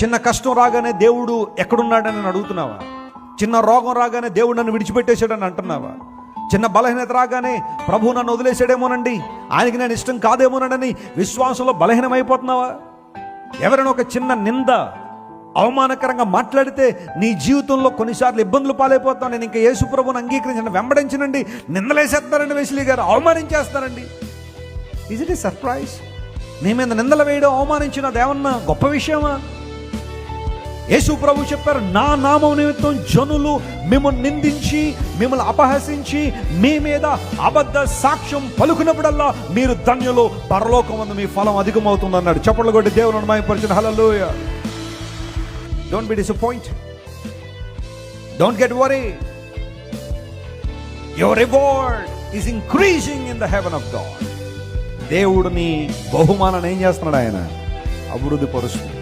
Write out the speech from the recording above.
చిన్న కష్టం రాగానే దేవుడు ఎక్కడున్నాడని అడుగుతున్నావా? చిన్న రోగం రాగానే దేవుడు నన్ను విడిచిపెట్టేశాడని అంటున్నావా? చిన్న బలహీనత రాగానే ప్రభు నన్ను వదిలేసాడేమోనండి, ఆయనకి నేను ఇష్టం కాదేమోనని విశ్వాసంలో బలహీనమైపోతున్నావా? ఎవరైనా ఒక చిన్న నింద అవమానకరంగా మాట్లాడితే నీ జీవితంలో కొన్నిసార్లు ఇబ్బందులు పాలైపోతావు. నేను ఇంకా యేసు ప్రభువుని అంగీకరించండి, వెంబడించనండి, నిందలేసేస్తారండి, వెస్లీ గారు అవమానించేస్తారండి. Is it a surprise? నీ మీద నిందలు వేయడం, అవమానించిన ఏమన్నా గొప్ప విషయమా? యేసు ప్రభు చెప్పారు, నా నామం నిమిత్తం జనులు మిమ్మల్ని నిందించి, మిమ్మల్ని అపహసించి, మీ మీద అబద్ధ సాక్ష్యం పలుకున్నప్పుడల్లా మీరు ధన్యులు, పరలోకమందు మీ ఫలం అధికమవుతుంది అన్నాడు. చప్పట్లు కొట్టి దేవుని మహిమపరచండి. హల్లెలూయా. Don't be disappointed. Don't get worried. Your reward is increasing in the heaven of God. దేవుడు నీ బహుమానాన్ని ఏం చేస్తున్నాడు? ఆయన అభివృద్ధి పరుస్తున్నాడు.